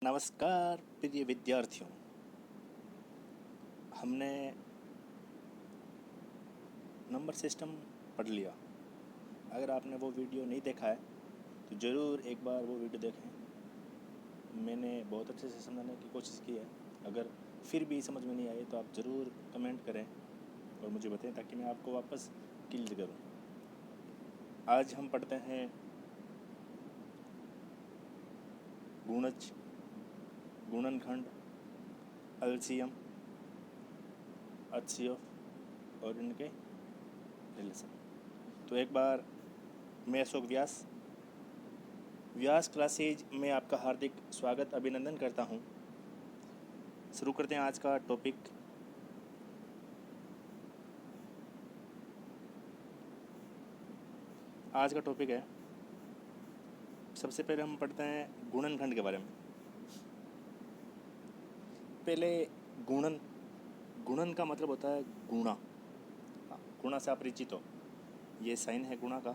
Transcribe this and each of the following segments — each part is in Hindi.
नमस्कार प्रिय विद्यार्थियों। हमने नंबर सिस्टम पढ़ लिया। अगर आपने वो वीडियो नहीं देखा है तो ज़रूर एक बार वो वीडियो देखें। मैंने बहुत अच्छे से समझाने की कोशिश की है। अगर फिर भी समझ में नहीं आए तो आप ज़रूर कमेंट करें और मुझे बताएं ताकि मैं आपको वापस क्लियर करूं। आज हम पढ़ते हैं गुणज, गुणनखंड, एलसीएम, एचसीएफ और इनके रिलेशन। तो एक बार मैं अशोक व्यास क्लासेज में आपका हार्दिक स्वागत अभिनंदन करता हूं। शुरू करते हैं आज का टॉपिक। आज का टॉपिक है, सबसे पहले हम पढ़ते हैं गुणनखंड के बारे में। पहले गुणन का मतलब होता है गुणा। गुणा से आप परिचित हो, ये साइन है गुणा का।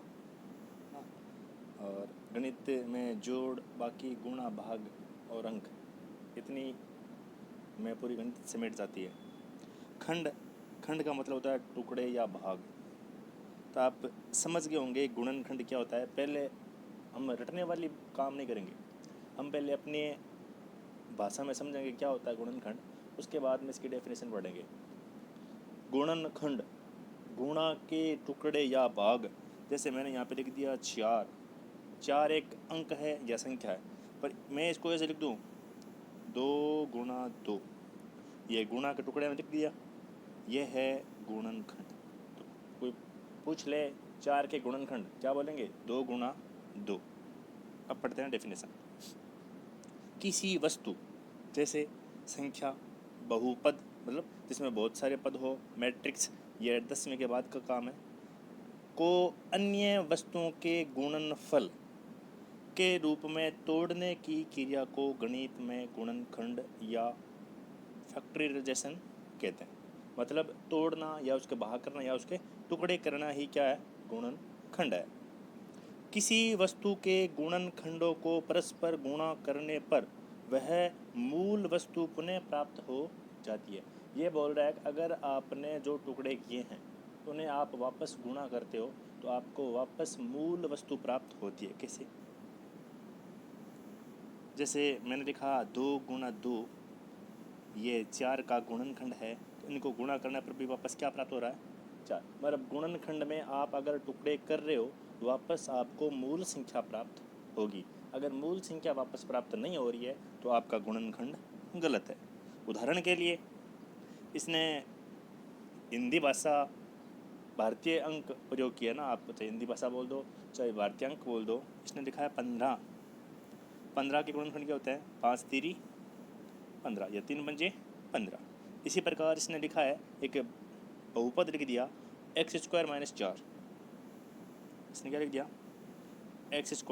और गणित में जोड़, बाकी गुणा, भाग और अंक, इतनी में पूरी गणित समेट जाती है। खंड का मतलब होता है टुकड़े या भाग। तो आप समझ गए होंगे गुणनखंड क्या होता है। पहले हम रटने वाली काम नहीं करेंगे, हम पहले अपने भाषा में समझेंगे क्या होता है गुणनखंड, उसके बाद में इसकी डेफिनेशन पढ़ेंगे। गुणनखंड, गुणा के टुकड़े या भाग। जैसे मैंने यहाँ पे लिख दिया 4 एक अंक है या संख्या है, पर मैं इसको ऐसे लिख दूँ 2 गुणा 2, ये गुणा के टुकड़े में लिख दिया, ये है गुणनखंड। तो कोई पूछ ले 4 के गुणनखंड क्या बोलेंगे? 2 गुणा 2। अब पढ़ते हैं डेफिनेशन। किसी वस्तु, जैसे संख्या, बहुपद मतलब जिसमें बहुत सारे पद हो, मैट्रिक्स, ये 10वें के बाद का काम है, को अन्य वस्तुओं के गुणनफल के रूप में तोड़ने की क्रिया को गणित में गुणनखंड या फैक्टराइजेशन कहते हैं। मतलब तोड़ना या उसके भाग करना या उसके टुकड़े करना ही क्या है? गुणनखंड है। किसी वस्तु के गुणनखंडों को परस्पर गुणा करने पर वह मूल वस्तु पुनः प्राप्त हो जाती है। ये बोल रहा है कि अगर आपने जो टुकड़े किए हैं उन्हें आप वापस गुणा करते हो तो आपको वापस मूल वस्तु प्राप्त होती है। कैसे? जैसे मैंने लिखा 2 गुणा 2, ये 4 का गुणनखंड है, तो इनको गुणा करने पर भी वापस क्या प्राप्त हो रहा है? 4। मतलब गुणनखंड में आप अगर टुकड़े कर रहे हो तो वापस आपको मूल संख्या प्राप्त होगी। अगर मूल संख्या वापस प्राप्त नहीं हो रही है तो आपका गुणनखंड गलत है। उदाहरण के लिए इसने हिंदी भाषा, भारतीय अंक प्रयोग किया ना, आप चाहे हिंदी भाषा बोल दो चाहे भारतीय अंक बोल दो। इसने लिखा है 15। 15 के गुणनखंड क्या होता है? 5 तिरी 15, या 3 पंजे 15। इसी प्रकार इसने लिखा है एक बहुपद लिख दिया x² - 4। इसने क्या लिख दिया? x² -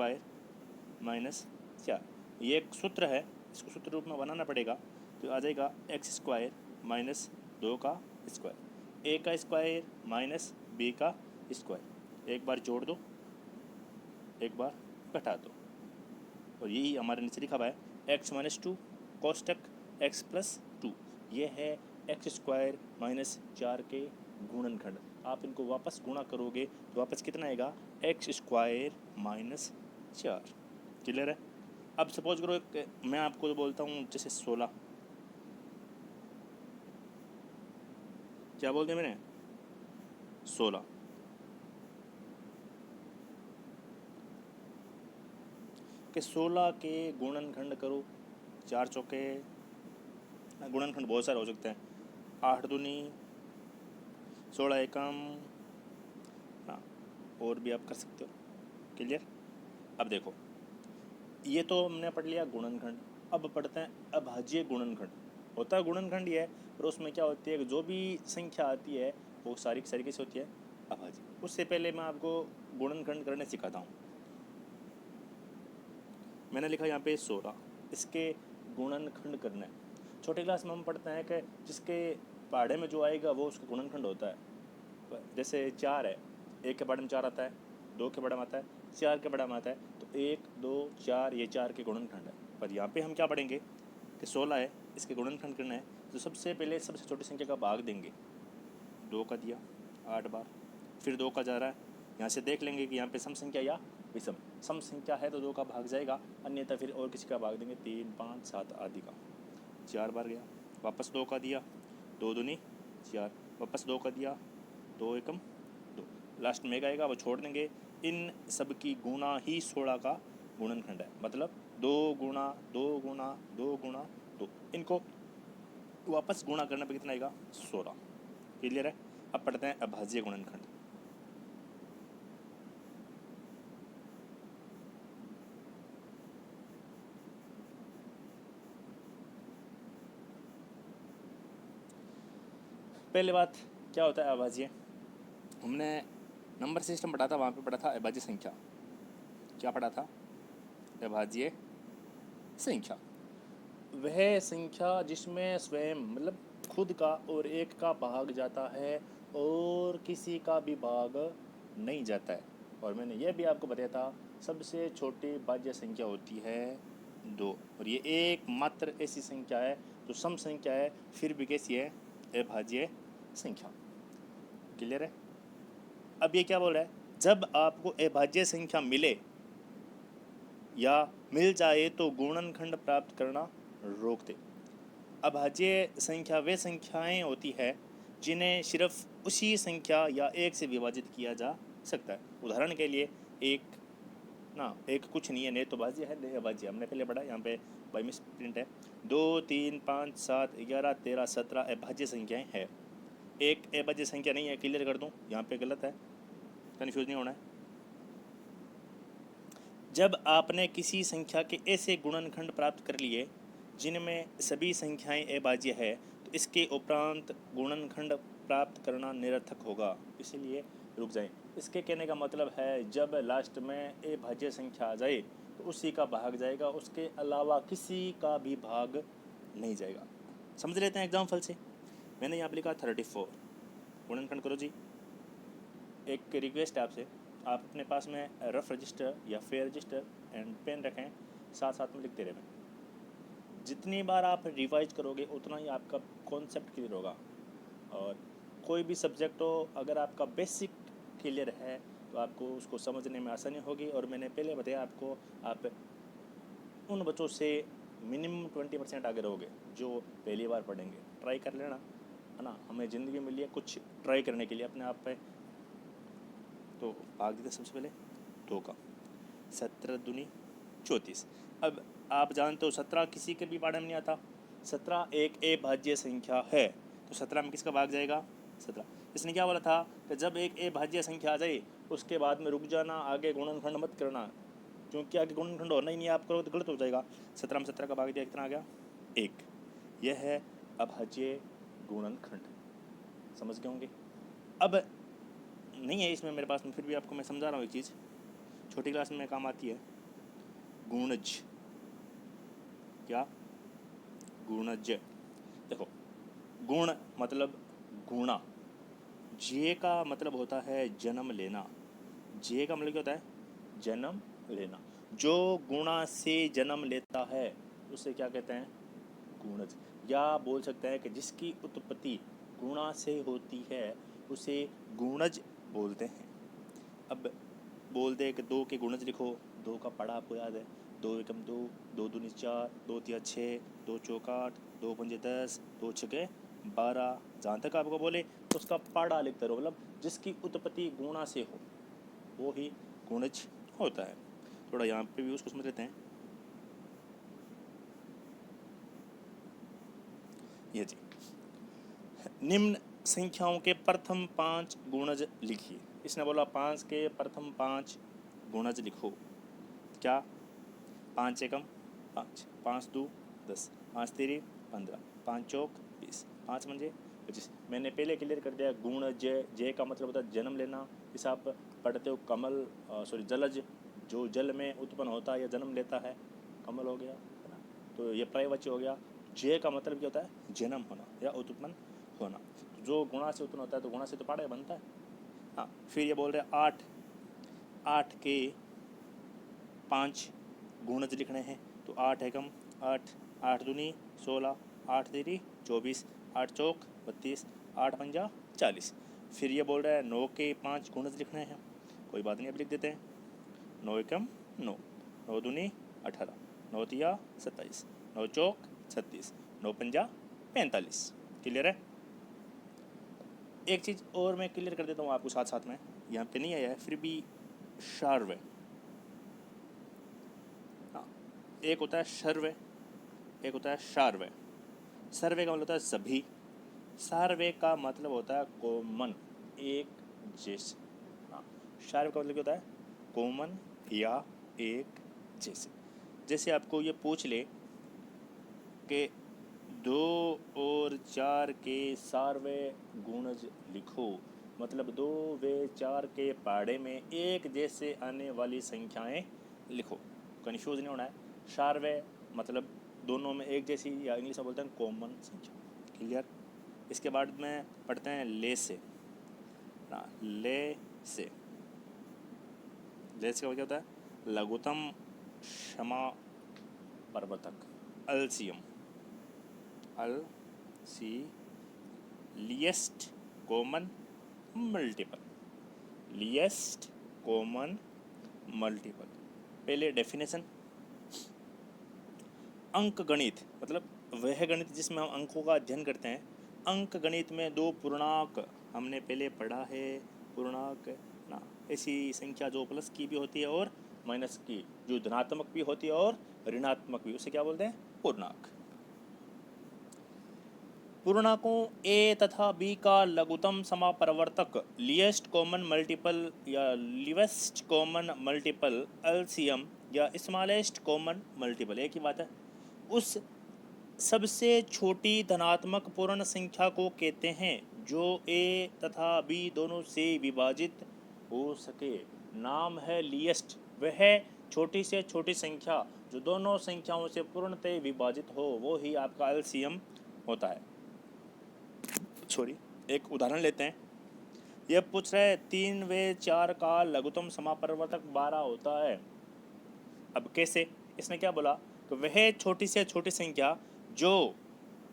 4। ये एक सूत्र है, इसको सूत्र रूप में बनाना पड़ेगा। तो आ जाएगा x² - 2 का स्क्वायर, a का स्क्वायर माइनस b का स्क्वायर। एक बार जोड़ दो, एक बार घटा दो, और यही हमारे नीचे लिखा हुआ है x - 2 कोष्टक x + 2। ये है x² - 4 के गुणनखंड। आप इनको वापस गुणा करोगे तो वापस कितना आएगा? x² - 4। क्लियर है? अब सपोज करो मैं आपको बोलता हूँ जैसे 16, क्या बोल दिया मैंने? 16। कि 16 के गुणनखंड करो। 4 चौके, गुणनखंड बहुत सारे हो सकते हैं। 8 दूनी 16 एकम, हाँ, और भी आप कर सकते हो। क्लियर? अब देखो, ये तो हमने पढ़ लिया गुणनखंड। अब पढ़ते हैं अभाज्य गुणनखंड। होता है गुणनखंड ही है, पर उसमें क्या होती है कि जो भी संख्या आती है वो सारी तरीके से होती है अभाज्य। उससे पहले मैं आपको गुणनखंड करने सिखाता हूँ। मैंने लिखा यहाँ पे 16, इसके गुणनखंड करना है। छोटी क्लास में हम पढ़ते हैं कि जिसके पहाड़े में जो आएगा वो उसका गुणनखंड होता है। जैसे 4 है, 1 के पहाड़े में 4 आता है, 2 के पहाड़े में आता है, 4 के पहाड़े में आता है, तो 1 2 4 ये 4 के गुणनखंड है। पर यहाँ पे हम क्या पढ़ेंगे कि 16 है, इसके गुणनखंड करना है तो सबसे पहले सबसे छोटी संख्या का भाग देंगे। 2 का दिया 8 बार, फिर 2 का जा रहा है, यहाँ से देख लेंगे कि यहाँ पे सम संख्या या विषम। सम संख्या है तो 2 का भाग जाएगा, अन्यथा फिर और किसी का भाग देंगे, 3 5 7 आदि का। 4 बार गया, वापस 2 का दिया, 2 दूनी 4, वापस 2 का दिया, 2 एकम 2, लास्ट में आएगा वो छोड़ देंगे। इन सब की गुणा ही 16 का गुणनखंड है, मतलब 2 गुणा 2 गुणा 2 गुणा 2, इनको वापस गुणा करने पे कितना आएगा 16। क्लियर है। अब पढ़ते हैं अभाज्य गुणनखंड। पहले बात क्या होता है अभाज्य। हमने नंबर सिस्टम पढ़ा था, वहाँ पे पढ़ा था अभाज्य संख्या। क्या पढ़ा था? अभाज्य संख्या वह संख्या जिसमें स्वयं मतलब खुद का और एक का भाग जाता है और किसी का भी भाग नहीं जाता है। और मैंने यह भी आपको बताया था सबसे छोटी भाज्य संख्या होती है 2, और ये एकमात्र ऐसी संख्या है जो सम संख्या है फिर भी कैसी है? अभाज्य संख्या। क्लियर है। अब ये क्या बोल रहा है? जब आपको अभाज्य संख्या मिले या मिल जाए तो गुणनखंड प्राप्त करना रोक दे। अभाज्य संख्या वे संख्याएं होती है जिन्हें सिर्फ उसी संख्या या एक से विभाजित किया जा सकता है। उदाहरण के लिए एक कुछ नहीं है, ने तो भाज्य है, ने अभाज्य। हमने पहले पढ़ा, यहाँ पे बाई मिस प्रिंट है। 2 3 5 7 11 13 17 अभाज्य संख्याएं है, एक अभाज्य संख्या नहीं है। क्लियर कर दूं, यहाँ पे गलत है, कन्फ्यूज नहीं होना है। जब आपने किसी संख्या के ऐसे गुणनखंड प्राप्त कर लिए जिनमें सभी संख्याएं अभाज्य है तो इसके उपरांत गुणनखंड प्राप्त करना निरर्थक होगा। इसलिए रुक जाएं। इसके कहने का मतलब है जब लास्ट में अभाज्य संख्या आ जाए तो उसी का भाग जाएगा, उसके अलावा किसी का भी भाग नहीं जाएगा। समझ लेते हैं एग्जाम्पल से। मैंने यहाँ पर लिखा 34, गुणनखंड करो जी। एक रिक्वेस्ट है आपसे, आप अपने पास में रफ रजिस्टर या फेयर रजिस्टर एंड पेन रखें, साथ साथ में लिखते रहें। जितनी बार आप रिवाइज करोगे उतना ही आपका कॉन्सेप्ट क्लियर होगा। और कोई भी सब्जेक्ट हो, अगर आपका बेसिक क्लियर है तो आपको उसको समझने में आसानी होगी। और मैंने पहले बताया आपको, आप उन बच्चों से मिनिमम 20% आगे रहोगे जो पहली बार पढ़ेंगे। ट्राई कर लेना, है ना। हमें ज़िंदगी मिली है कुछ ट्राई करने के लिए अपने आप पे। तो भाग देते सबसे पहले 2 का, 17 दूनी 34। अब आप जानते हो 17 किसी के भी पाठ्य में नहीं आता। 17 एक अभाज्य संख्या है, तो 17 में किसका भाग जाएगा? 17। इसने क्या बोला था कि जब एक अभाज्य संख्या आ जाए उसके बाद में रुक जाना, आगे गुणनखंड मत करना, क्योंकि आगे गुणनखंड होना ही नहीं है, आप करो तो गलत हो जाएगा। 17 में 17 का भाग दिया, कितना आ गया? 1। यह है अभाज्य गुणनखंड। समझ गए होंगे। अब नहीं है इसमें मेरे पास में, फिर भी आपको मैं समझा रहा हूँ एक चीज़, छोटी क्लास में काम आती है। गुणज। क्या? गुणज। देखो, गुण मतलब गुणा, जे का मतलब होता है जन्म लेना। जे का मतलब क्या होता है? जन्म लेना। जो गुणा से जन्म लेता है उसे क्या कहते हैं? गुणज। या बोल सकते हैं कि जिसकी उत्पत्ति गुणा से होती है उसे गुणज बोलते हैं। अब बोल दे कि 2 के गुणज लिखो, 2 का पढ़ा आपको याद है, 2 एकम 2, 2 दूनी 4, 2 तिया 6, 2 चौक 8, 2 पंजे 10, 2 छके 12। जहाँ तक आपको बोले तो उसका पढ़ा लिखते रहो, मतलब जिसकी उत्पत्ति गुणा से हो वो ही गुणज होता है। थोड़ा यहाँ पे भी उसको समझ लेते हैं। ये जी, निम्न संख्याओं के प्रथम 5 गुणज लिखिए। इसने बोला 5 के प्रथम 5 गुणज लिखो। क्या? 5 एकम 5, 5 दू 10, 5 तेरी 15, 5 चौक 20, 5 मंजे 25। मैंने पहले क्लियर कर दिया। गुण जय का मतलब होता है जन्म लेना। इसे आप पढ़ते हो कमल, जलज, जो जल में उत्पन्न होता है या जन्म लेता है, कमल हो गया, है ना। तो ये पर्यायवाची हो गया। जय का मतलब क्या होता है? जन्म होना या उत्पन्न होना। तो जो गुणा से उत्पन्न होता है तो गुणा से तो पाड़ा बनता है। हाँ, फिर ये बोल रहे हैं 8 के 5 गुणज लिखने हैं। तो 8 एकम 8, 8 दूनी 16, 8 तेरी 24, 8 चौक 32, 8 पंजा 40। फिर ये बोल रहा है 9 के 5 गुणज लिखने हैं, कोई बात नहीं, अब लिख देते हैं। 9 एकम 9, 9 दूनी 18, 9 तिया 27, 9 चौक 36, 9 पंजा 45। क्लियर है। एक चीज़ और मैं क्लियर कर देता हूँ आपको साथ साथ में, यहाँ पे नहीं आया है फिर भी शार्व। हाँ, एक होता है शर्व, एक होता है शार्व। सर्वे का मतलब होता है सभी, सार्वे का मतलब होता है कॉमन, एक जैसे। हाँ, शार्व का मतलब क्या होता है? कॉमन या एक जैसे। जैसे आपको ये पूछ ले कि 2 और 4 के सार्वे गुणज लिखो, मतलब 2 व 4 के पाड़े में एक जैसे आने वाली संख्याएं लिखो। कन्फ्यूज नहीं होना है। सार्वे मतलब दोनों में एक जैसी, या इंग्लिश में बोलते हैं कॉमन संख्या। क्लियर। इसके बाद में पढ़ते हैं ले से। ना, ले से का क्या होता है? लघुत्तम क्षमा प्रवर्तक, LCM. Least common multiple, least common multiple. पहले डेफिनेशन। अंक गणित मतलब वह गणित जिसमें हम अंकों का अध्ययन करते हैं। अंक गणित में 2 पूर्णांक हमने पहले पढ़ा है। पूर्णांक ना ऐसी संख्या जो प्लस की भी होती है और माइनस की, जो धनात्मक भी होती है और ऋणात्मक भी, उसे क्या बोलते हैं? पूर्णांक। पूर्णांकों ए तथा बी का लघुत्तम समापरिवर्तक, लिएस्ट कॉमन मल्टीपल या लिवेस्ट कॉमन मल्टीपल, एलसीएम या स्मॉलेस्ट कॉमन मल्टीपल, एक ही बात है। उस सबसे छोटी धनात्मक पूर्ण संख्या को कहते हैं जो ए तथा बी दोनों से विभाजित हो सके। नाम है लिएस्ट। वह छोटी से छोटी संख्या जो दोनों संख्याओं से पूर्णतः विभाजित हो, वो ही आपका एलसीएम होता है। सॉरी, एक उदाहरण लेते हैं। यह पूछ रहा है 3 व 4 का लघुत्तम समापरिवर्तक 12 होता है। अब कैसे? इसने क्या बोला कि वह छोटी से छोटी संख्या जो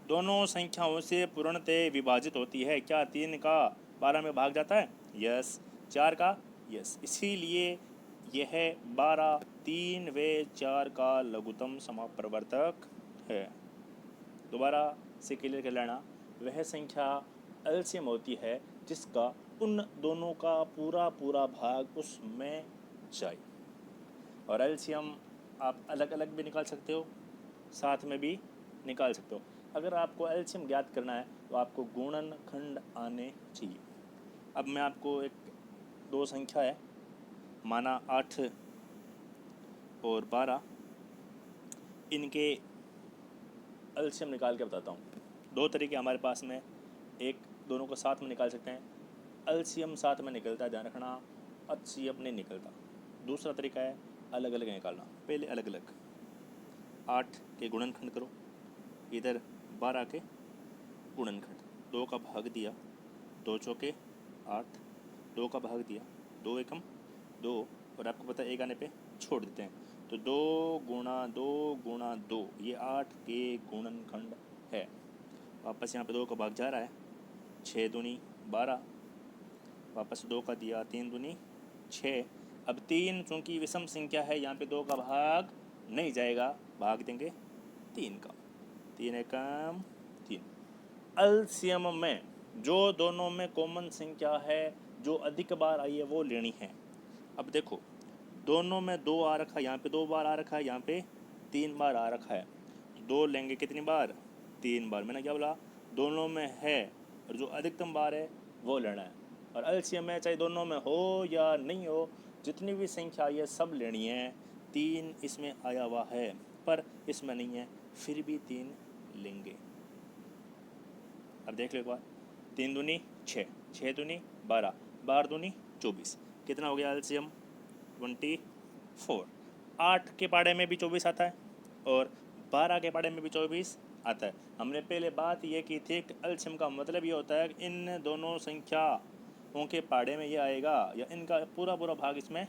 दोनों संख्याओं से पूर्णतः विभाजित होती है। क्या 3 का 12 में भाग जाता है? यस। 4 का? यस। इसीलिए यह 12 3 व 4 का लघुत्तम समापरिवर्तक है। दोबारा से क्लियर कर लेना, वह संख्या एलसीएम होती है जिसका उन दोनों का पूरा पूरा भाग उसमें जाए। और एलसीएम आप अलग अलग भी निकाल सकते हो, साथ में भी निकाल सकते हो। अगर आपको एलसीएम ज्ञात करना है तो आपको गुणनखंड आने चाहिए। अब मैं आपको एक 2 संख्या है, माना 8 और 12, इनके एलसीएम निकाल के बताता हूँ। 2 तरीके हमारे पास में, एक दोनों को साथ में निकाल सकते हैं, एलसीएम साथ में निकलता है, ध्यान रखना, एचसीएफ नहीं निकलता। दूसरा तरीका है अलग अलग निकालना। पहले अलग अलग 8 के गुणनखंड करो, इधर 12 के गुणनखंड। 2 का भाग दिया, 2 चौके 8, 2 का भाग दिया, 2 एकम 2, और आपको पता है एक आने पे छोड़ देते हैं, तो 2 गुणा 2 ये 8 के गुणनखंड है। वापस यहाँ पे 2 का भाग जा रहा है, 6 दूनी 12, वापस 2 का दिया, 3 दूनी 6। अब 3 चूँकि विषम संख्या है, यहाँ पे 2 का भाग नहीं जाएगा, भाग देंगे 3 का। 3 एकम 3। एलसीएम में जो दोनों में कॉमन संख्या है, जो अधिक बार आई है, वो लेनी है। अब देखो, दोनों में 2 आ रखा है, यहाँ पे 2 बार आ रखा है, यहाँ पे 3 बार आ रखा है। 2 लेंगे कितनी बार? 3 बार। मैंने क्या बोला? दोनों में है और जो अधिकतम बार है वो लेना है। और एलसीएम में चाहे दोनों में हो या नहीं हो, जितनी भी संख्या ये सब लेनी है। 3 इसमें आया हुआ है पर इसमें नहीं है, फिर भी 3 लेंगे। अब देख लो एक बार, 3 दूनी 6, 6 दूनी 12, 12 दूनी 24, कितना हो गया एलसीएम? 24। 8 के पाड़े में भी 24 आता है और 12 के पाड़े में भी 24 आता है। हमने पहले बात ये की थी कि एलसीएम का मतलब ये होता है कि इन दोनों संख्याओं के पाड़े में ये आएगा या इनका पूरा पूरा भाग इसमें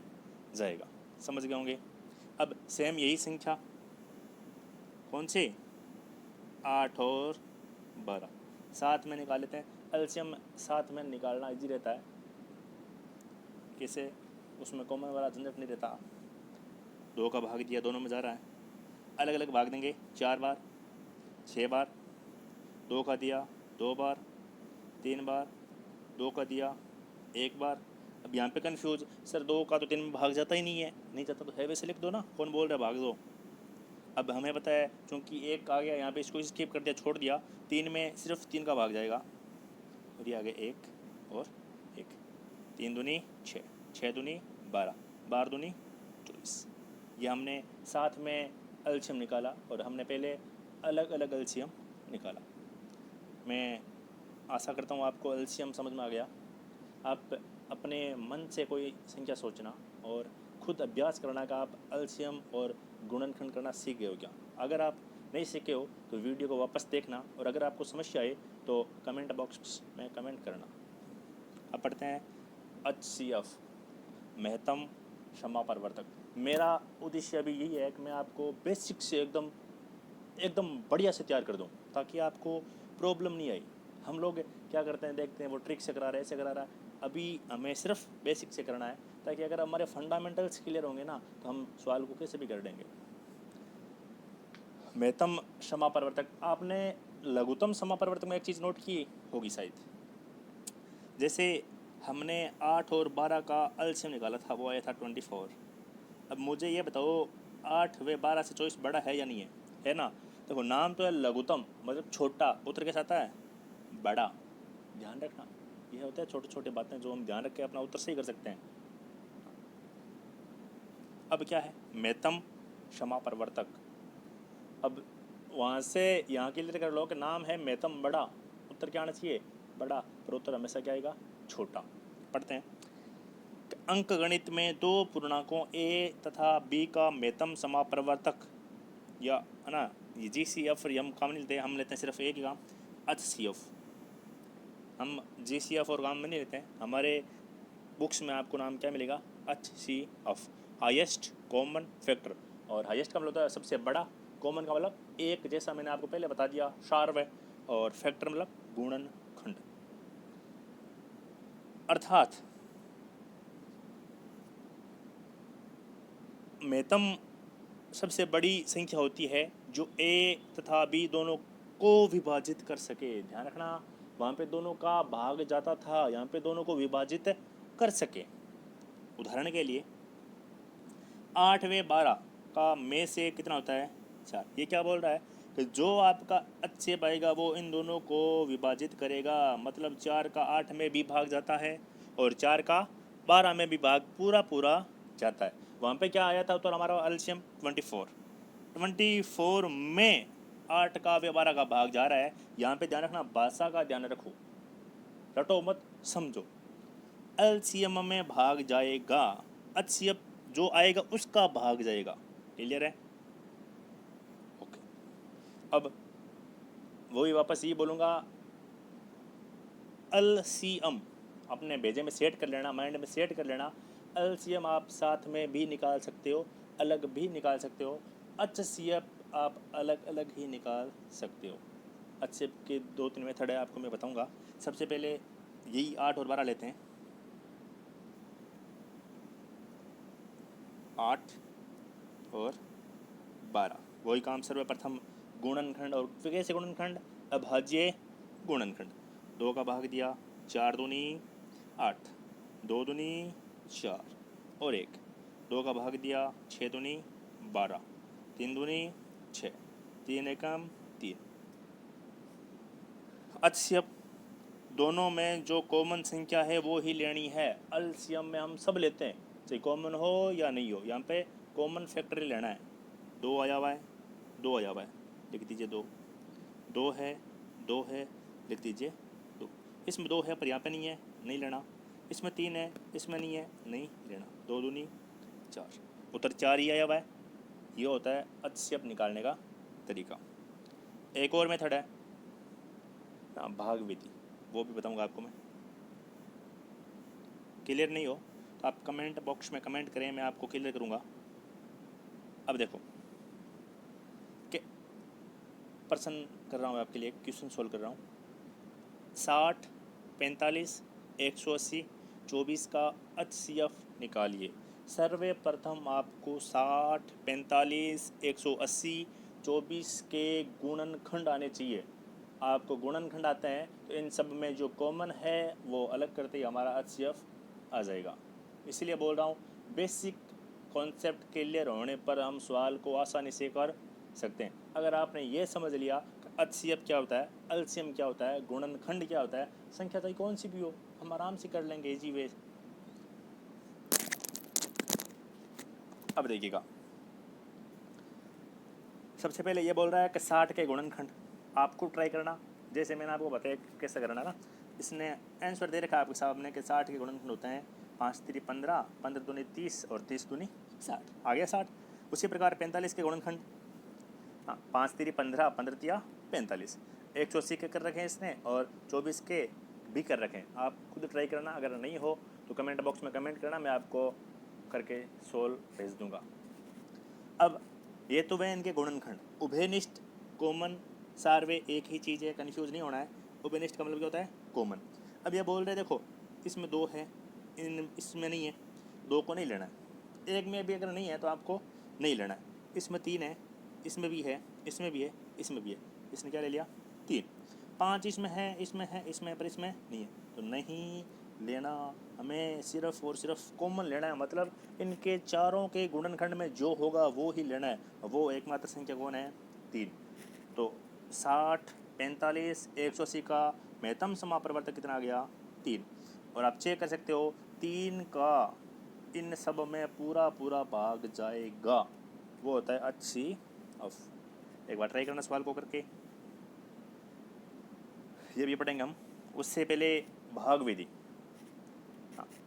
जाएगा। समझ गए होंगे। अब सेम यही संख्या कौन से? 8 और 12 साथ में निकाल लेते हैं। एलसीएम साथ में निकालना इजी रहता है, कैसे? उसमें कॉमन वाला झंझट नहीं रहता। 2 का भाग दिया, दोनों में जा रहा है, अलग अलग भाग देंगे 4 बार 6 बार। 2 का दिया 2 बार 3 बार, 2 का दिया 1 बार। अब यहाँ पे कंफ्यूज, सर 2 का तो 3 में भाग जाता ही नहीं है, नहीं जाता तो है वैसे लिख दो ना, कौन बोल रहा है भाग दो। अब हमें पता है क्योंकि 1 आ गया यहाँ पे, इसको स्किप कर दिया, छोड़ दिया, 3 में सिर्फ 3 का भाग जाएगा, और ये आ गया 1 और 1। 3 दूनी 6, 6 दूनी 12, 12 दूनी 24। ये हमने साथ में एलसीएम निकाला और हमने पहले अलग अलग एलसीएम निकाला। मैं आशा करता हूँ आपको एलसीएम समझ में आ गया। आप अपने मन से कोई संख्या सोचना और खुद अभ्यास करना का आप एलसीएम और गुणनखंड करना सीख गए हो क्या। अगर आप नहीं सीखे हो तो वीडियो को वापस देखना, और अगर आपको समस्या आए तो कमेंट बॉक्स में कमेंट करना। अब पढ़ते हैं HCF, महत्तम क्षमा परिवर्तक। मेरा उद्देश्य अभी यही है कि मैं आपको बेसिक से एकदम बढ़िया से तैयार कर दूं, ताकि आपको प्रॉब्लम नहीं आई। हम लोग क्या करते हैं, देखते हैं वो ट्रिक से करा रहा है, ऐसे करा रहा है, अभी हमें सिर्फ बेसिक से करना है, ताकि अगर हमारे फंडामेंटल्स क्लियर होंगे ना तो हम सवाल को कैसे भी कर देंगे। महत्तम क्षमा परिवर्तक, आपने लघुत्तम क्षमा परिवर्तक में एक चीज़ नोट की होगी शायद, जैसे हमने 8 और 12 का एलसीएम निकाला था, वो आया था 24। अब मुझे ये बताओ 8 व 12 से 24 बड़ा है या नहीं है ना? देखो नाम तो है लघुत्तम, मतलब छोटा, उत्तर कैसा आता है? बड़ा। ध्यान रखना, यह होता है छोटे छोटे बातें जो हम ध्यान रख के अपना उत्तर सही कर सकते हैं। अब क्या है? महत्तम क्षमा परिवर्तक। अब वहाँ से यहाँ क्लियर कर लो कि नाम है महत्तम बड़ा, उत्तर क्या आना चाहिए? बड़ा, पर उत्तर हमेशा क्या आएगा? छोटा। पढ़ते हैं। अंक गणित में दो पूर्णांकों a तथा b का महत्तम समापरिवर्तक, या है ना, ये GCF हम काम नहीं लेते, हम लेते हैं सिर्फ एक ही काम, HCF। हम GCF और काम में नहीं लेते हैं, हमारे बुक्स में आपको नाम क्या मिलेगा? HCF, highest common factor. और हाईएस्ट का मतलब होता है सबसे बड़ा, कॉमन का मतलब एक, जैसा मैंने आपको पहले बता दिया शार्व है, और फैक्टर मतलब गुणनखंड। अर्थात महत्तम सबसे बड़ी संख्या होती है जो a तथा b दोनों को विभाजित कर सके। ध्यान रखना, वहाँ पे दोनों का भाग जाता था, यहाँ पे दोनों को विभाजित कर सके। उदाहरण के लिए 8 व 12 का में से कितना होता है? 4। ये क्या बोल रहा है कि जो आपका HCF आएगा वो इन दोनों को विभाजित करेगा, मतलब 4 का 8 में भी भाग जाता है और 4 का 12 में भी भाग पूरा पूरा जाता है। वहाँ पे क्या आया था उत्तर हमारा? एलसीएम 24 में 8 का व 12 का भाग जा रहा है। यहाँ पे ध्यान रखना, भाषा का ध्यान रखो, रटो मत, समझो। एलसीएम में भाग जाएगा, HCF जो आएगा उसका भाग जाएगा। क्लियर है? ओके। अब वही वापस ये बोलूँगा, एलसीएम अपने भेजे में सेट कर लेना, माइंड में सेट कर लेना। एलसीएम आप साथ में भी निकाल सकते हो, अलग भी निकाल सकते हो। HCF आप अलग अलग ही निकाल सकते हो। HCF के 2-3 मेथड है, आपको मैं बताऊंगा। सबसे पहले यही 8 और 12 लेते हैं। 8 और 12 वही काम, सर्वप्रथम गुणनखंड, और फिर कैसे गुणनखंड? अभाज्य गुणनखंड। 2 का भाग दिया, 4 दूनी 8, 2 दूनी 4 और 1। 2 का भाग दिया, 6 दूनी 12, 3 दूनी 6, 3 एकम 3। HCF दोनों में जो कॉमन संख्या है वो ही लेनी है। एलसीएम में हम सब लेते हैं, चाहे कॉमन हो या नहीं हो, यहाँ पे कॉमन फैक्टर ही लेना है। 2 आया हुआ है, 2 आया हुआ है, लिख दीजिए 2, 2 है, 2 है, लिख दीजिए 2। इसमें 2 है पर यहाँ पे नहीं है, नहीं लेना। इसमें 3 है, इसमें नहीं है, नहीं लेना। 2 दूनी 4, उत्तर 4 ही आया हुआ है। ये होता है HCF निकालने का तरीका। एक और मेथड है भाग विधि, वो भी बताऊंगा आपको मैं। क्लियर नहीं हो तो आप कमेंट बॉक्स में कमेंट करें, मैं आपको क्लियर करूंगा। अब देखो कि प्रश्न कर रहा हूँ आपके लिए, क्वेश्चन सोल्व कर रहा हूँ। 60, 45, 180, 24 का HCF निकालिए। सर्वप्रथम आपको 60, 45, 180, 24 के गुणनखंड आने चाहिए। आपको गुणनखंड आते हैं तो इन सब में जो कॉमन है वो अलग करते ही हमारा HCF आ जाएगा। इसीलिए बोल रहा हूँ, बेसिक कॉन्सेप्ट क्लियर होने पर हम सवाल को आसानी से कर सकते हैं। अगर आपने ये समझ लिया HCF क्या होता है, LCM क्या होता है, गुणनखंड क्या होता है, संख्या चाहे कौन सी भी हो हम आराम से कर लेंगे इजी वे। अब देखिएगा, सबसे पहले ये बोल रहा है कि 60 के गुणनखंड आपको ट्राई करना, जैसे मैंने आपको बताया कैसे करना ना। इसने आंसर दे रखा है आपके सामने कि 60 के गुणनखंड होते हैं 5 3 15, 15 दूनी 30 और 30 दूनी 60, आ गया 60। उसी प्रकार 45 के गुणनखंड, हाँ 5 3 15, 15 तिया 45, 180 के कर रखे हैं इसने और 24 के भी कर रखे हैं। आप खुद ट्राई करना, अगर नहीं हो तो कमेंट बॉक्स में कमेंट करना, मैं आपको करके सोल्व भेज दूंगा। अब ये तो वह इनके गुणनखंड। उभयनिष्ठ, कॉमन, सार्वे एक ही चीज़ है, कन्फ्यूज़ नहीं होना है। उभयनिष्ठ का मतलब क्या होता है, कॉमन। अब ये बोल रहे हैं देखो इसमें 2 है, इसमें नहीं है, 2 को नहीं लेना है। एक में भी अगर नहीं है तो आपको नहीं लेना है। इसमें 3 है, इसमें भी है, इसमें भी है, इसमें भी है, इसने क्या ले लिया 3। 5 इसमें है, इसमें है, इसमें पर इसमें नहीं है, तो नहीं लेना। हमें सिर्फ और सिर्फ कॉमन लेना है, मतलब इनके चारों के गुणनखंड में जो होगा वो ही लेना है। वो एकमात्र संख्या कौन है, 3। तो 60, 45, 180 का महत्तम समापरिवर्तक कितना आ गया, 3। और आप चेक कर सकते हो 3 का इन सब में पूरा पूरा भाग जाएगा, वो होता है HCF। एक बार ट्राई करना सवाल को करके, ये भी पढ़ेंगे हम। उससे पहले भाग विधि,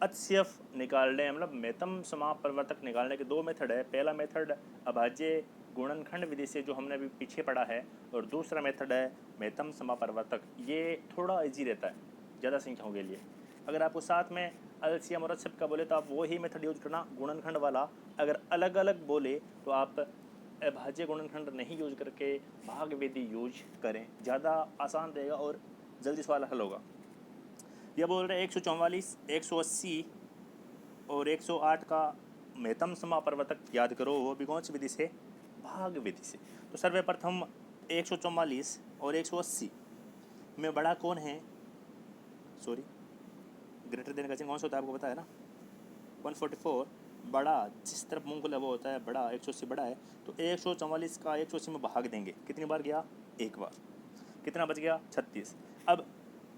HCF निकालने मतलब महत्तम समापरिवर्तक निकालने के 2 मेथड है। पहला मेथड अभाज्य गुणनखंड विधि से जो हमने अभी पीछे पढ़ा है, और दूसरा मेथड है महत्तम समापरिवर्तक। ये थोड़ा इजी रहता है ज़्यादा संख्याओं के लिए। अगर आपको साथ में LCM और HCF का बोले तो आप वही मेथड यूज करना, गुणनखंड वाला। अगर अलग अलग बोले तो आप अभाज्य गुणनखंड नहीं यूज करके भाग विधि यूज करें, ज़्यादा आसान रहेगा और जल्दी सवाल हल होगा। यह बोल रहे हैं 144, 180 और 108 का महत्तम समापरिवर्तक याद करो, वो भी कौन सी विधि से, भाग विधि से। तो सर्वप्रथम 144 और 180 में बड़ा कौन है, सॉरी ग्रेटर देन का चिन्ह कौन सा होता है आपको पता है ना, 144 बड़ा, जिस तरफ मुंह खुला वो होता है बड़ा, 180 बड़ा है। तो 144 का 180 में भाग देंगे, कितनी बार गया, एक बार, कितना बच गया 36। अब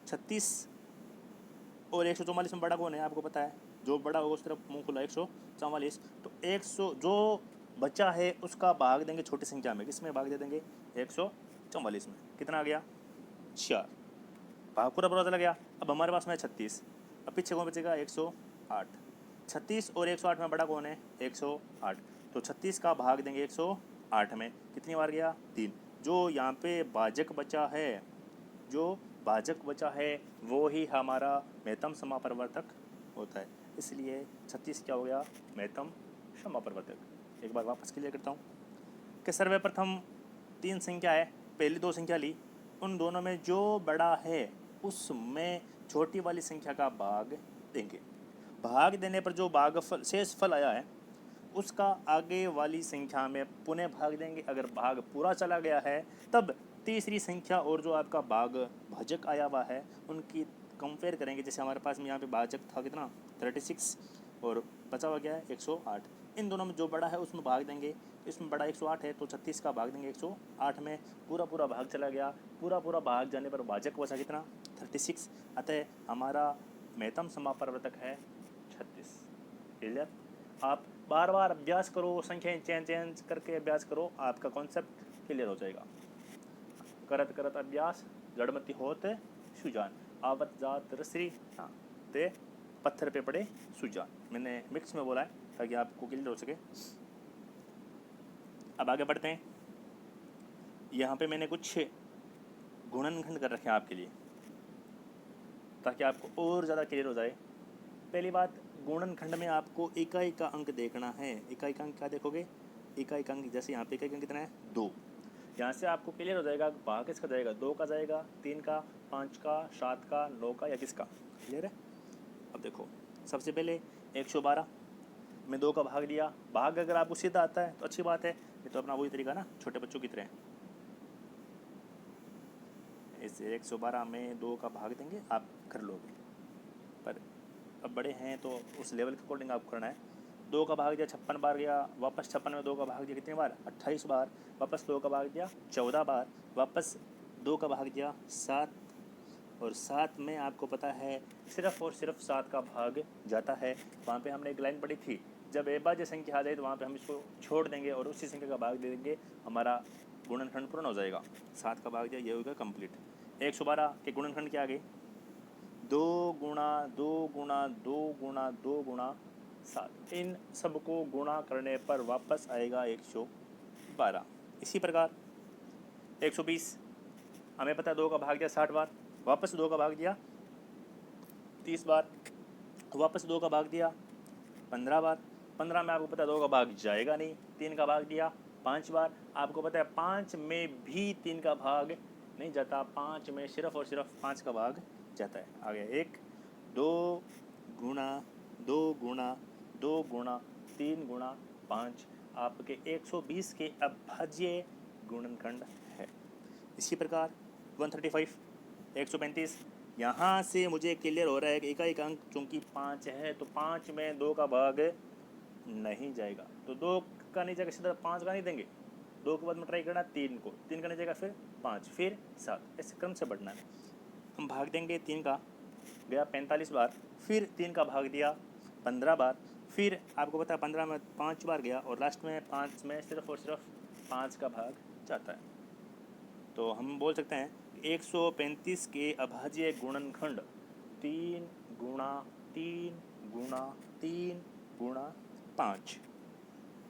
36 और 144 में बड़ा कौन है आपको पता है, जो बड़ा होगा उस तरफ मुंह खुला 144। तो 100 जो बचा है उसका भाग देंगे छोटी संख्या में, किसमें भाग दे देंगे, 144 में। कितना आ गया 4, भाग पूरा पूरा चला गया। अब हमारे पास में 36, अब पीछे कौन बचेगा 108। 36 और 108 में बड़ा कौन है, 108। तो 36 का भाग देंगे 108 में, कितनी बार गया 3। जो यहाँ पे भाजक बचा है, जो भाजक बचा है वो ही हमारा महत्तम समापरिवर्तक होता है। इसलिए 36 क्या हो गया, महत्तम समापरिवर्तक। एक बार वापस क्लियर करता हूँ कि सर्वप्रथम 3 संख्या है, पहली 2 संख्या ली, उन दोनों में जो बड़ा है उसमें छोटी वाली संख्या का भाग देंगे। भाग देने पर जो भागफल शेष फल आया है उसका आगे वाली संख्या में पुनः भाग देंगे। अगर भाग पूरा चला गया है तब तीसरी संख्या और जो आपका भाग भाजक आया हुआ है उनकी कंपेयर करेंगे। जैसे हमारे पास में यहाँ पे भाजक था कितना 36 और बचा हुआ क्या है 108, इन दोनों में जो बड़ा है उसमें भाग देंगे। इसमें बड़ा 108 है तो 36 का भाग देंगे 108 में, पूरा पूरा भाग चला गया। पूरा पूरा भाग जाने पर भाजक बचा कितना 36, अतः हमारा महत्तम समापरिवर्तक है 36। क्लियर। आप बार बार अभ्यास करो, संख्याएं चेंज करके अभ्यास करो, आपका कॉन्सेप्ट क्लियर हो जाएगा। करत करत अभ्यास जड़मति होते सुजान, आवत जात रसरी, हाँ ते पत्थर पे पड़े सुजान। मैंने मिक्स में बोला है ताकि आपको क्लियर हो सके। अब आगे बढ़ते हैं। यहाँ पे मैंने कुछ गुणनखंड कर रखे हैं आपके लिए ताकि आपको और ज़्यादा क्लियर हो जाए। पहली बात, गुणनखंड में आपको इकाई का अंक देखना है। इकाई का अंक क्या देखोगे, इकाई का अंक जैसे यहाँ पे इकाई का अंक कितना है 2, यहाँ से आपको क्लियर हो जाएगा भाग किसका जाएगा, 2 का जाएगा, 3 का, 5 का, 7 का, 9 का या किसका। क्लियर है। अब देखो सबसे पहले 112 में 2 का भाग दिया, भाग अगर आपको सीधा आता है तो अच्छी बात है, ये तो अपना वही तरीका ना छोटे बच्चों की तरह। इस 112 में 2 का भाग देंगे आप कर लोगे, पर अब बड़े हैं तो उस लेवल के अकॉर्डिंग आपको करना है। 2 का भाग दिया 56 बार गया, वापस 56 में 2 का भाग दिया कितनी बार, 28 बार, वापस 2 का भाग दिया 14 बार, वापस 2 का भाग दिया 7, और 7 में आपको पता है सिर्फ और सिर्फ 7 का भाग जाता है। वहाँ पे हमने एक लाइन पढ़ी थी, जब अभाज्य संख्या आ जाए तो वहाँ पे हम इसको छोड़ देंगे और उसी संख्या का भाग दे देंगे, हमारा गुणनखंड पूर्ण हो जाएगा। 7 का भाग दिया ये होगा कंप्लीट। 112 के गुणनखंड क्या आ गए, 2 गुणा 2 गुणा 2 गुणा 2 गुणा 7, इन सबको गुणा करने पर वापस आएगा 112। इसी प्रकार 120 हमें पता है 2 का भाग दिया 60 बार, वापस 2 का भाग दिया 30 बार, वापस 2 का भाग दिया 15 बार। 15 में आपको पता है 2 का भाग जाएगा नहीं, 3 का भाग दिया 5 बार, आपको पता है 5 में भी 3 का भाग नहीं जाता, 5 में सिर्फ और सिर्फ 5 का भाग जाता है। आगे 1 2 गुणा 2 गुणा 2 गुणा 3 गुणा 5 आपके 120 के अभाज्य गुणनखंड है। इसी प्रकार 135 135 यहाँ से मुझे क्लियर हो रहा है कि एकाएक अंक चूँकि 5 है तो 5 में 2 का भाग नहीं जाएगा, तो 2 का नहीं जाएगा सीधा 5 का नहीं देंगे, 2 के बाद में ट्राई करना 3 को, 3 का नहीं जाएगा फिर 5 फिर 7, ऐसे क्रम से बढ़ना है। हम भाग देंगे 3 का गया 45 बार, फिर 3 का भाग दिया 15 बार, फिर आपको पता है 15 में 5 बार गया और लास्ट में 5 में सिर्फ और सिर्फ 5 का भाग जाता है। तो हम बोल सकते हैं 135 के अभाज्य गुणनखंड 3 गुणा 3 गुणा 3 गुणा 5।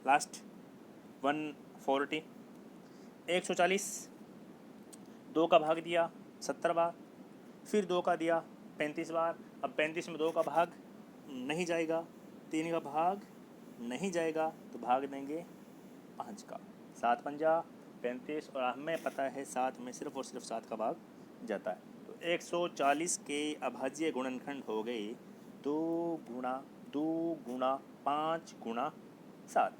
लास्ट 140 140 2 का भाग दिया 70 बार, फिर 2 का दिया 35 बार। अब 35 में 2 का भाग नहीं जाएगा, 3 का भाग नहीं जाएगा, तो भाग देंगे 5 का। 7 पंजा 35 और हमें पता है 7 में सिर्फ और सिर्फ 7 का भाग जाता है। तो 140 के अभाज्य गुणनखंड हो गए 2 गुणा 5 गुणा 7।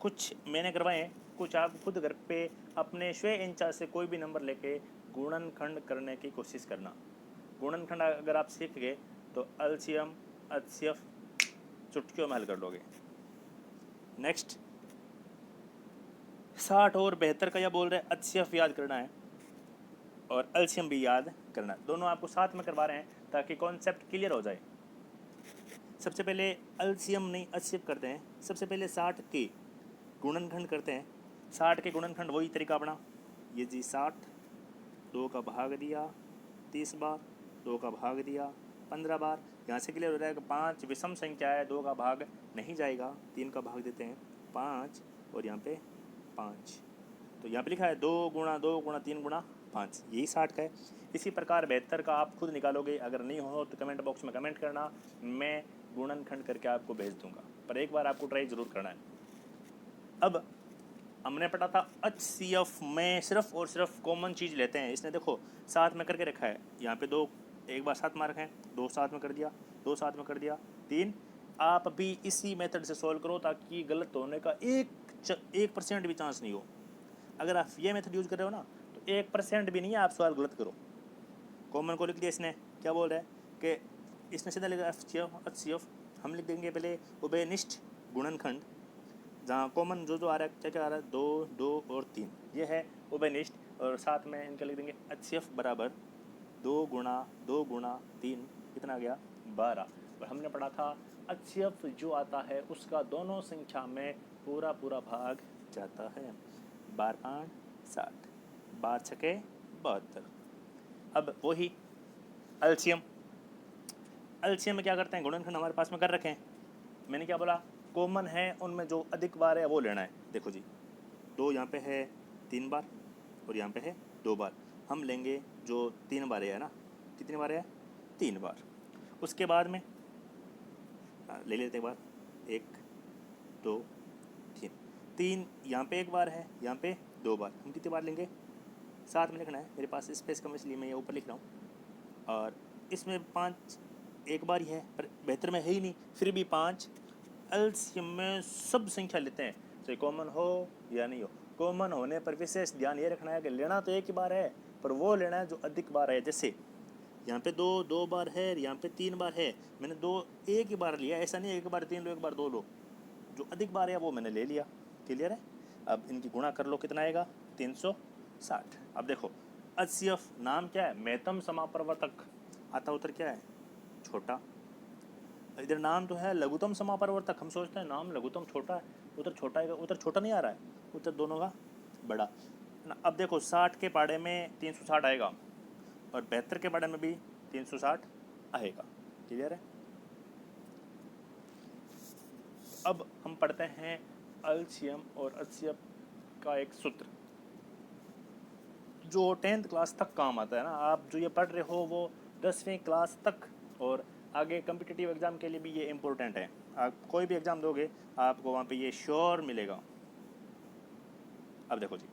कुछ मैंने करवाए, कुछ आप खुद घर पे अपने स्वयं इंचा से कोई भी नंबर लेके गुणनखंड करने की कोशिश करना। गुणनखंड अगर आप सीख गए तो एलसीएम एचसीएफ चुटकियों में हल कर लोगे। नेक्स्ट 60 और 72 का यह बोल रहे हैं एचसीएफ याद करना है और एलसीएम भी याद करना है, दोनों आपको साथ में करवा रहे हैं ताकि कॉन्सेप्ट क्लियर हो जाए। सबसे पहले एलसीएम नहीं एचसीएफ करते हैं, सबसे पहले 60 के गुणनखंड करते हैं। 60 के गुणनखंड वही तरीका अपना, ये जी 60, 2 का भाग दिया 30 बार, 2 का भाग दिया 15 बार। यहाँ से क्लियर हो रहा है कि 5 विषम संख्या है, 2 का भाग नहीं जाएगा, 3 का भाग देते हैं 5 और यहाँ पे 5, तो यहाँ पे लिखा है 2 गुणा 2 गुणा 3 गुणा 5, यही 60 का है। इसी प्रकार 72 का आप खुद निकालोगे, अगर नहीं हो तो कमेंट बॉक्स में कमेंट करना, मैं गुणनखंड करके आपको भेज दूंगा, पर एक बार आपको ट्राई ज़रूर करना है। अब हमने पढ़ा था एचसीएफ में सिर्फ और सिर्फ कॉमन चीज़ लेते हैं, इसने देखो साथ में करके रखा है, यहाँ पे 2 एक बार साथ में रखे हैं, 2 साथ में कर दिया, 2 साथ में कर दिया 3। आप भी इसी मेथड से सॉल्व करो ताकि गलत होने का 1% भी चांस नहीं हो। अगर आप ये मेथड यूज़ कर रहे हो ना तो 1% भी नहीं है आप सवाल गलत करो। कॉमन को लिख दिया इसने, क्या बोल रहा है कि इसने सीधा लिखा एचसीएफ, हम लिख देंगे पहले उभयनिष्ठ गुणनखंड, जहाँ कॉमन जो आ रहा है क्या क्या आ रहा है 2 2 और 3, ये है उभयनिष्ठ, और साथ में इनका लिख देंगे एचसीएफ बराबर 2 गुणा 3 कितना आ गया 12। और हमने पढ़ा था एचसीएफ जो आता है उसका दोनों संख्या में पूरा भाग जाता है, 12 5 60, 12 छके 72। अब वही एलसीएम में क्या करते हैं, गुणनखंड हमारे पास में कर रखे हैं, मैंने क्या बोला कॉमन है उनमें जो अधिक बार है वो लेना है। देखो जी 2 यहाँ पे है 3 बार और यहाँ पे है 2 बार, हम लेंगे जो 3 बार है ना, कितनी बार है 3 बार। उसके बाद में ले लेते बार 1 2 3 यहाँ पे 1 बार है, यहाँ पे 2 बार। हम कितनी बार लेंगे? 7 में लिखना है, मेरे पास स्पेस कम इसलिए मैं ये ऊपर लिख रहा हूँ। और इसमें 5 एक बार ही है, पर बेहतर में है ही नहीं, फिर भी 5 एलसीएम में सब संख्या लेते हैं, चाहे कॉमन हो या नहीं हो। कॉमन होने पर विशेष ध्यान ये रखना है कि लेना तो एक ही बार है, पर वो लेना है जो अधिक बार है। जैसे यहाँ पे 2 बार है, यहाँ पे 3 बार है, मैंने 2 एक ही बार लिया, ऐसा नहीं एक बार 3 लो एक बार 2 लो, जो अधिक बार है वो मैंने ले लिया। क्लियर है? अब इनकी गुणा कर लो, कितना आएगा? 360। अब देखो एचसीएफ नाम क्या है? महत्तम समापरिवर्तक। आता उत्तर क्या है? छोटा। इधर नाम तो है लघुत्तम समापरिवर्तक, हम सोचते हैं नाम लघुत्तम छोटा है, उधर छोटा है, उधर छोटा नहीं आ रहा है, उधर दोनों का बड़ा ना। अब देखो 60 के पाड़े में 360 आएगा और 72 के पाड़े में भी 360 आएगा। क्लियर है? अब हम पढ़ते हैं एलसीएम और एचसीएफ का एक सूत्र जो 10th क्लास तक काम आता है ना। आप जो ये पढ़ रहे हो वो 10वीं क्लास तक, और आगे कम्पिटिटिव एग्ज़ाम के लिए भी ये इम्पोर्टेंट है। आप कोई भी एग्ज़ाम दोगे आपको वहाँ पे ये श्योर मिलेगा। अब देखो जी,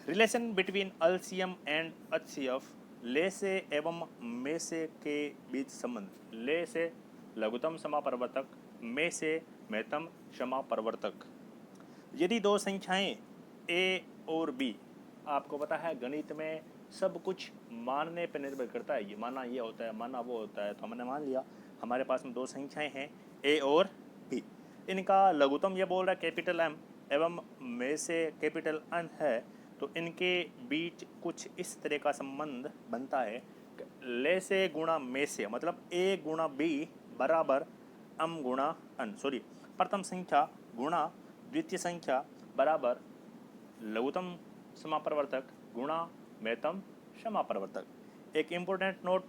relation between LCM and HCF, ले से एवं में से के बीच संबंध। ले से लघुत्तम समापरिवर्तक, में से महत्तम समापरिवर्तक। यदि दो संख्याएं ए और बी, आपको पता है गणित में सब कुछ मानने पर निर्भर करता है, ये माना ये होता है, माना वो होता है, तो हमने मान लिया हमारे पास में 2 संख्याएं हैं ए और बी। इनका लघुत्तम ये बोल रहा है कैपिटल एम एवं में से कैपिटल एन है, तो इनके बीच कुछ इस तरह का संबंध बनता है, ले से गुणा में से, मतलब ए गुणा बी बराबर एम गुणा एन, सॉरी प्रथम संख्या गुणा द्वितीय संख्या बराबर लघुत्तम समापरिवर्तक गुणा महत्तम समापरिवर्तक। एक इम्पोर्टेंट नोट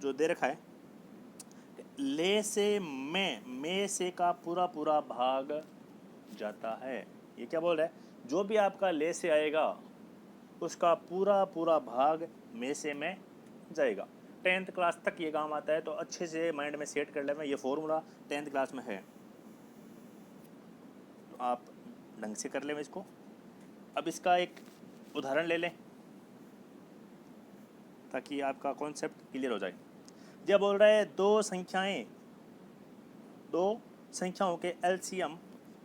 जो दे रखा है, ले से में से का पूरा पूरा भाग जाता है। ये क्या बोल रहा है? जो भी आपका ले से आएगा उसका पूरा पूरा भाग में से में जाएगा। 10th क्लास तक ये काम आता है, तो अच्छे से माइंड में सेट कर लेना, ये फॉर्मूला 10th क्लास में है, तो आप ढंग से कर लें इसको। अब इसका एक उदाहरण ले लें ताकि आपका कॉन्सेप्ट क्लियर हो जाए। जब बोल रहा है दो संख्याओं के एलसीएम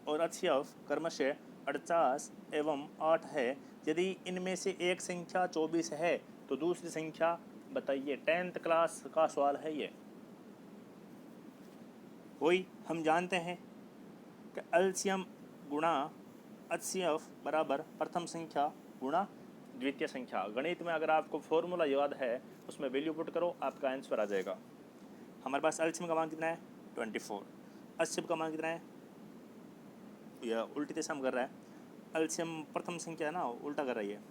और एचसीएफ क्रमशः 48 एवं 8 है, यदि इनमें से एक संख्या 24 है तो दूसरी संख्या बताइए। 10th क्लास का सवाल है ये। वही हम जानते हैं कि एलसीएम गुणा एचसीएफ बराबर प्रथम संख्या गुणा द्वितीय संख्या। गणित में अगर आपको फॉर्मूला याद है उसमें वैल्यू पुट करो, आपका आंसर आ जाएगा। हमारे पास एलसीएम का मान कितना है? 24। एचसीएफ का मान कितना है? या उल्टी दिशा में कर रहा है, एलसीएम प्रथम संख्या है ना, उल्टा कर रही है।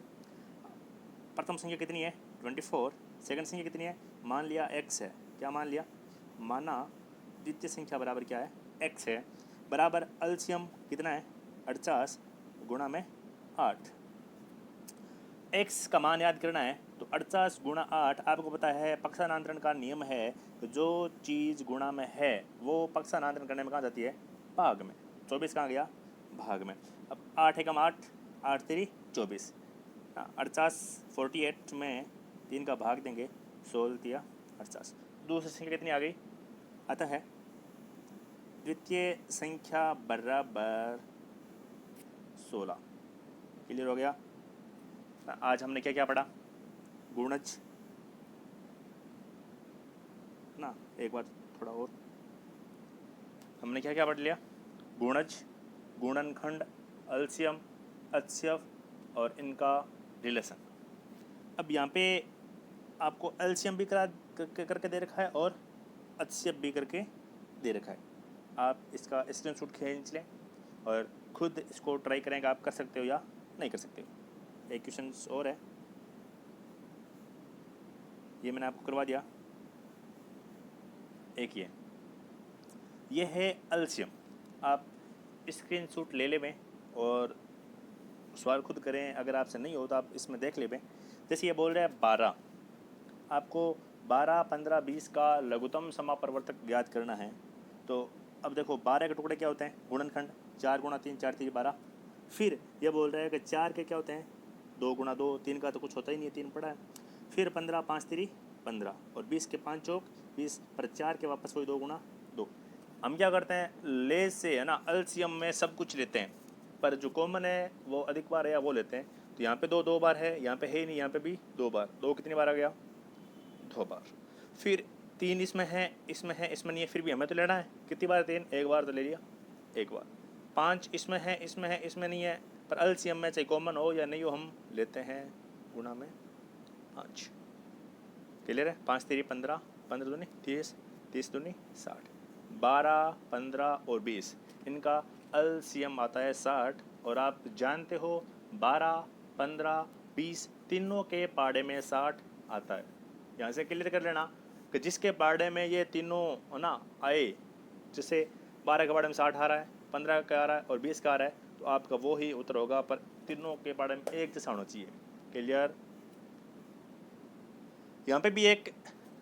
प्रथम संख्या कितनी है? 24। सेकंड संख्या कितनी है? मान लिया x है। क्या मान लिया? माना द्वितीय संख्या बराबर क्या है? x है। बराबर एलसीएम कितना है? 48 गुणा में 8। x का मान याद करना है, तो 48 गुणा 8, आपको पता है पक्षांतरण का नियम है, तो जो चीज़ गुणा में है वो पक्षांतरण करने में कहाँ जाती है? भाग में। 24 कहाँ गया? भाग में। अब 8 एकम 8, 8 3 24, 48 48 में 3 का भाग देंगे, 16 दिया 48। दूसरी संख्या कितनी आ गई? अतः है द्वितीय संख्या बराबर 16। क्लियर हो गया? आज हमने क्या क्या पढ़ा? गुणज ना, एक बार थोड़ा और, हमने क्या क्या पढ़ लिया? गुणज, गुणनखंड, एलसीएम, एचसीएफ और इनका रिलेशन। अब यहाँ पे आपको एलसीएम भी करके दे रखा है और एचसीएफ भी करके दे रखा है। आप इसका स्क्रीनशॉट खींच लें और खुद इसको ट्राई करें कि आप कर सकते हो या नहीं कर सकते हो। एक क्वेश्चन और है, ये मैंने आपको करवा दिया। एक ये है एलसीएम, आप स्क्रीनशॉट ले लें और सवाल खुद करें। अगर आपसे नहीं हो तो आप इसमें देख लें। जैसे ये बोल रहा है 12, आपको 12, 15, 20 का लघुत्तम समापरिवर्तक ज्ञात करना है। तो अब देखो 12 के टुकड़े क्या होते हैं? गुणनखंड, 4 गुणा 3 4 3 12, फिर ये बोल रहा है कि 4 के क्या होते हैं 2 गुणा 2, 3 का तो कुछ होता ही नहीं है, 3 पड़ा है। फिर 15, 5 3 15 और 20 के 5 चौक 20 पर 4 के वापस वही 2 गुणा 2। हम क्या करते हैं ले से है ना एलसीएम में सब कुछ लेते हैं, पर जो कॉमन है वो अधिक बार है या वो लेते हैं। तो यहाँ पे 2 2 बार है, यहाँ पे है ही नहीं, यहाँ पे भी 2 बार। 2 कितनी बार आ गया 2 बार। फिर 3 इसमें है, इसमें है, इसमें नहीं है, फिर भी हमें तो लेना है। कितनी बार 3, एक बार तो ले लिया, एक बार। 5 इसमें है, इसमें है, इसमें नहीं है, पर एलसीएम में चाहे कॉमन हो या नहीं हो हम लेते हैं गुणा में 5। क्लियर है। 5 3 15, 15 दूनी 30, 30 दूनी 60, 12 15 और 20 इनका एलसीएम आता है 60। और आप जानते हो 12 15 20 तीनों के पाड़े में 60 आता है। यहाँ से क्लियर कर लेना कि जिसके पाड़े में ये तीनों है ना आए, जैसे 12 के पाड़े में 60 आ रहा है, 15 का आ रहा है और 20 का आ रहा है, तो आपका वो ही उत्तर होगा, पर तीनों के पाड़े में एक जैसा होना चाहिए। क्लियर। यहाँ पे भी एक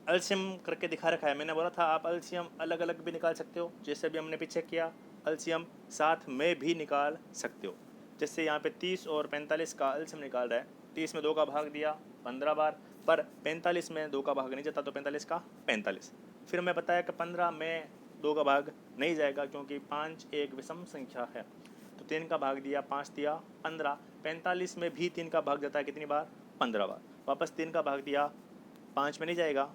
एलसीएम करके दिखा रखा है। मैंने बोला था आप एलसीएम अलग अलग भी निकाल सकते हो, जैसे भी हमने पीछे किया एलसीएम साथ में भी निकाल सकते हो। जैसे यहाँ पे 30 और 45 का एलसीएम निकाल रहा है। 30 में 2 का भाग दिया 15 बार, पर 45 में 2 का भाग नहीं जाता, तो 45 का 45। फिर मैं बताया कि 15 में 2 का भाग नहीं जाएगा क्योंकि 5 एक विषम संख्या है, तो 3 का भाग दिया 5 दिया 15। 45 में भी 3 का भाग जाता है कितनी बार 15 बार। वापस 3 का भाग दिया 5 में नहीं जाएगा,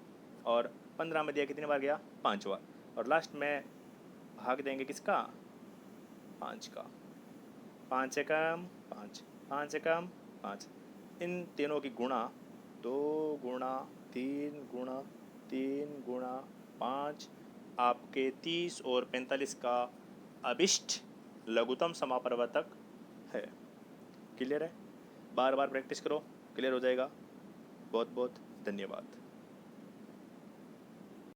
और 15 में दिया कितनी बार गया 5 बार। और लास्ट में भाग देंगे किसका 5 का। 5 एकम 5, 5 एकम 5। इन तीनों की गुणा 2 गुणा 3 गुणा 3 गुणा 5 आपके 30 और 45 का अभिष्ट लघुत्तम समापरिवर्तक है। क्लियर है। बार बार प्रैक्टिस करो, क्लियर हो जाएगा। बहुत बहुत धन्यवाद।